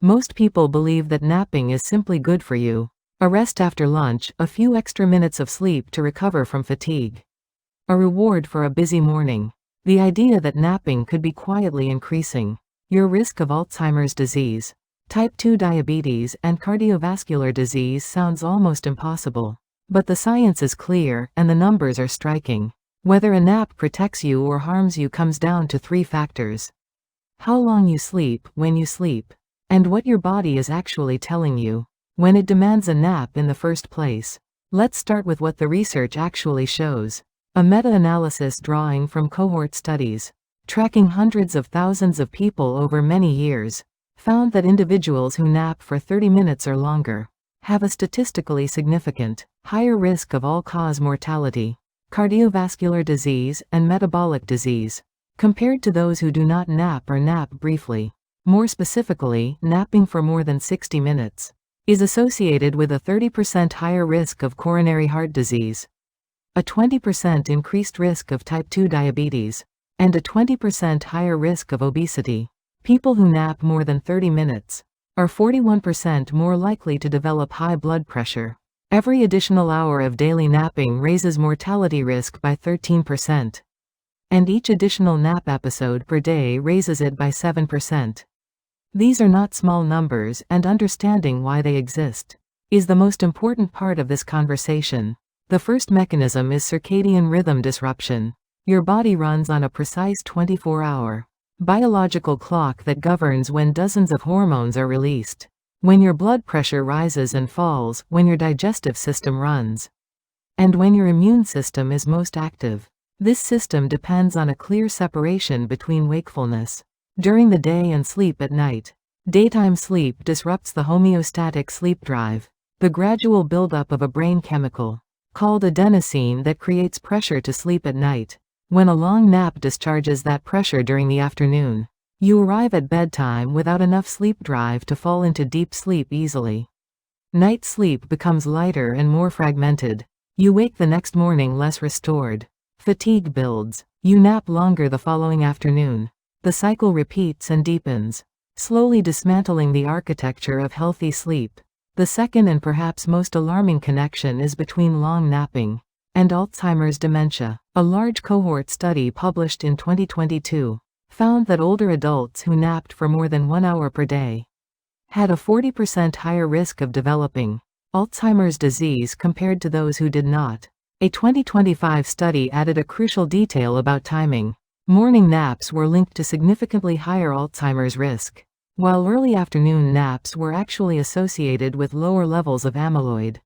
Most people believe that napping is simply good for you. A rest after lunch, a few extra minutes of sleep to recover from fatigue. A reward for a busy morning. The idea that napping could be quietly increasing your risk of Alzheimer's disease, type 2 diabetes, and cardiovascular disease sounds almost impossible. But the science is clear, and the numbers are striking. Whether a nap protects you or harms you comes down to 3 factors: how long you sleep, when you sleep, and what your body is actually telling you when it demands a nap in the first place. Let's start with what the research actually shows. A meta-analysis drawing from cohort studies, tracking hundreds of thousands of people over many years, found that individuals who nap for 30 minutes or longer have a statistically significant, higher risk of all-cause mortality, cardiovascular disease, and metabolic disease, compared to those who do not nap or nap briefly. More specifically, napping for more than 60 minutes is associated with a 30% higher risk of coronary heart disease, a 20% increased risk of type 2 diabetes, and a 20% higher risk of obesity. People who nap more than 30 minutes are 41% more likely to develop high blood pressure. Every additional hour of daily napping raises mortality risk by 13%. And each additional nap episode per day raises it by 7%. These are not small numbers, and understanding why they exist is the most important part of this conversation. The first mechanism is circadian rhythm disruption. Your body runs on a precise 24-hour biological clock that governs when dozens of hormones are released, when your blood pressure rises and falls, when your digestive system runs, and when your immune system is most active. This system depends on a clear separation between wakefulness during the day and sleep at night. Daytime sleep disrupts the homeostatic sleep drive, the gradual buildup of a brain chemical called adenosine that creates pressure to sleep at night. When a long nap discharges that pressure during the afternoon, you arrive at bedtime without enough sleep drive to fall into deep sleep easily. Night sleep becomes lighter and more fragmented. You wake the next morning less restored. Fatigue builds. You nap longer the following afternoon. The cycle repeats and deepens, slowly dismantling the architecture of healthy sleep. The second and perhaps most alarming connection is between long napping and Alzheimer's dementia. A large cohort study published in 2022 found that older adults who napped for more than 1 hour per day had a 40% higher risk of developing Alzheimer's disease compared to those who did not. A 2025 study added a crucial detail about timing. Morning naps were linked to significantly higher Alzheimer's risk, while early afternoon naps were actually associated with lower levels of amyloid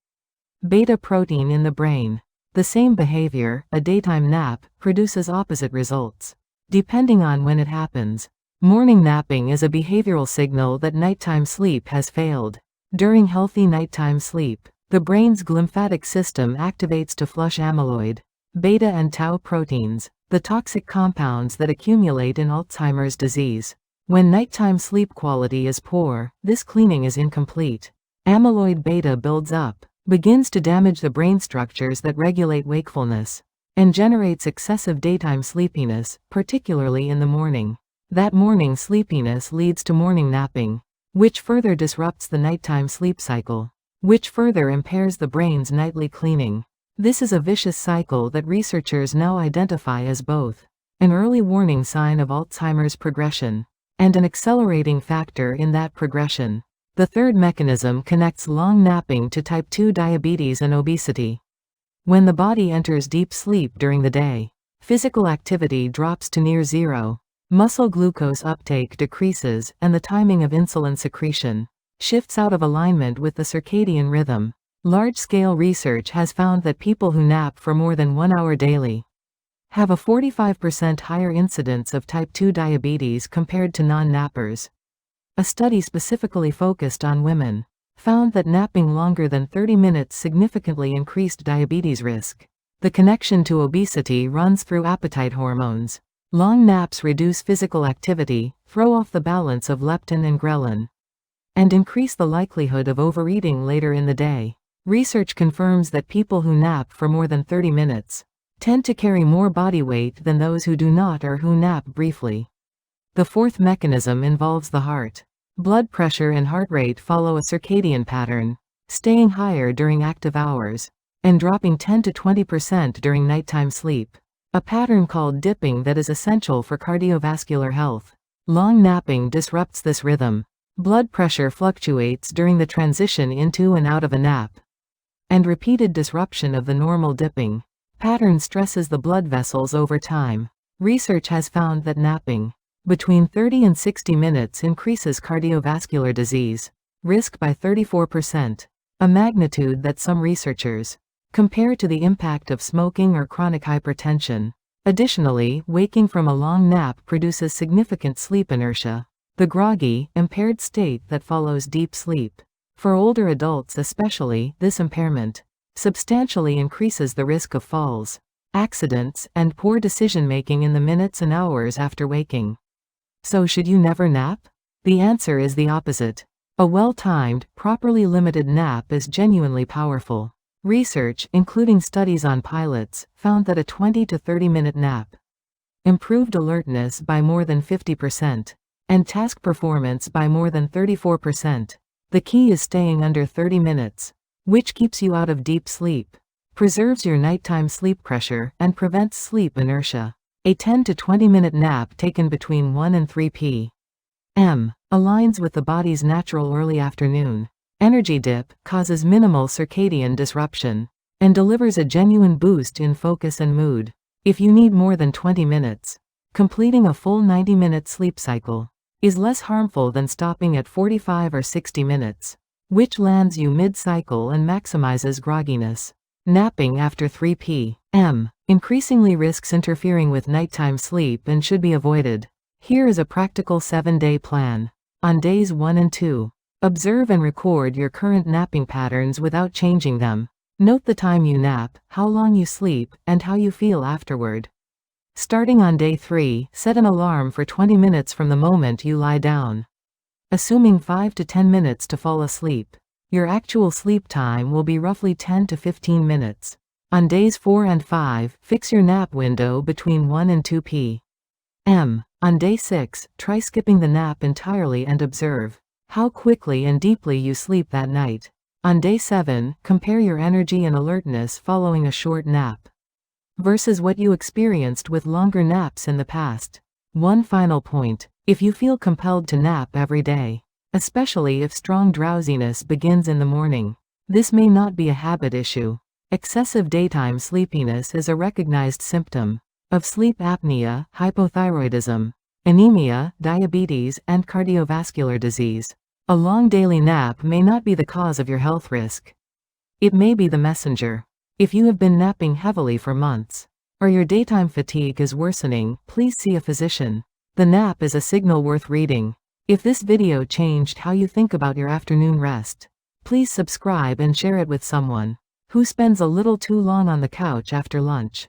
beta protein in the brain. The same behavior, a daytime nap, produces opposite results, depending on when it happens. Morning napping is a behavioral signal that nighttime sleep has failed. During healthy nighttime sleep, the brain's glymphatic system activates to flush amyloid beta and tau proteins, the toxic compounds that accumulate in Alzheimer's disease. When nighttime sleep quality is poor, this cleaning is incomplete. Amyloid beta builds up, begins to damage the brain structures that regulate wakefulness, and generates excessive daytime sleepiness, particularly in the morning. That morning sleepiness leads to morning napping, which further disrupts the nighttime sleep cycle, which further impairs the brain's nightly cleaning. This is a vicious cycle that researchers now identify as both an early warning sign of Alzheimer's progression and an accelerating factor in that progression. The third mechanism connects long napping to type 2 diabetes and obesity. When the body enters deep sleep during the day, physical activity drops to near zero, muscle glucose uptake decreases, and the timing of insulin secretion shifts out of alignment with the circadian rhythm. Large-scale research has found that people who nap for more than 1 hour daily have a 45% higher incidence of type 2 diabetes compared to non-nappers. A study specifically focused on women found that napping longer than 30 minutes significantly increased diabetes risk. The connection to obesity runs through appetite hormones. Long naps reduce physical activity, throw off the balance of leptin and ghrelin, and increase the likelihood of overeating later in the day. Research confirms that people who nap for more than 30 minutes tend to carry more body weight than those who do not or who nap briefly. The fourth mechanism involves the heart. Blood pressure and heart rate follow a circadian pattern, staying higher during active hours and dropping 10 to 20% during nighttime sleep. A pattern called dipping that is essential for cardiovascular health. Long napping disrupts this rhythm. Blood pressure fluctuates during the transition into and out of a nap, and repeated disruption of the normal dipping pattern stresses the blood vessels over time. Research has found that napping between 30 and 60 minutes increases cardiovascular disease risk by 34%, a magnitude that some researchers compare to the impact of smoking or chronic hypertension. Additionally, waking from a long nap produces significant sleep inertia, the groggy, impaired state that follows deep sleep. For older adults especially, this impairment substantially increases the risk of falls, accidents, and poor decision-making in the minutes and hours after waking. So should you never nap? The answer is the opposite. A well-timed, properly limited nap is genuinely powerful. Research, including studies on pilots, found that a 20 to 30-minute nap improved alertness by more than 50%, and task performance by more than 34%. The key is staying under 30 minutes, which keeps you out of deep sleep, preserves your nighttime sleep pressure, and prevents sleep inertia. A 10 to 20-minute nap taken between 1 and 3 p.m. aligns with the body's natural early afternoon energy dip, causes minimal circadian disruption, and delivers a genuine boost in focus and mood. If you need more than 20 minutes, completing a full 90-minute sleep cycle is less harmful than stopping at 45 or 60 minutes, which lands you mid-cycle and maximizes grogginess. Napping after 3 p.m. increasingly risks interfering with nighttime sleep and should be avoided. Here is a practical 7-day plan. On days 1 and 2, observe and record your current napping patterns without changing them. Note the time you nap, how long you sleep, and how you feel afterward. Starting on day 3, set an alarm for 20 minutes from the moment you lie down, assuming 5 to 10 minutes to fall asleep. Your actual sleep time will be roughly 10 to 15 minutes. On days 4 and 5, fix your nap window between 1 and 2 p.m. On day 6, try skipping the nap entirely and observe how quickly and deeply you sleep that night. On day 7, compare your energy and alertness following a short nap versus what you experienced with longer naps in the past. One final point: if you feel compelled to nap every day, especially if strong drowsiness begins in the morning, this may not be a habit issue. Excessive daytime sleepiness is a recognized symptom of sleep apnea, hypothyroidism, anemia, diabetes, and cardiovascular disease. A long daily nap may not be the cause of your health risk. It may be the messenger. If you have been napping heavily for months, or your daytime fatigue is worsening, please see a physician. The nap is a signal worth reading. If this video changed how you think about your afternoon rest, please subscribe and share it with someone who spends a little too long on the couch after lunch.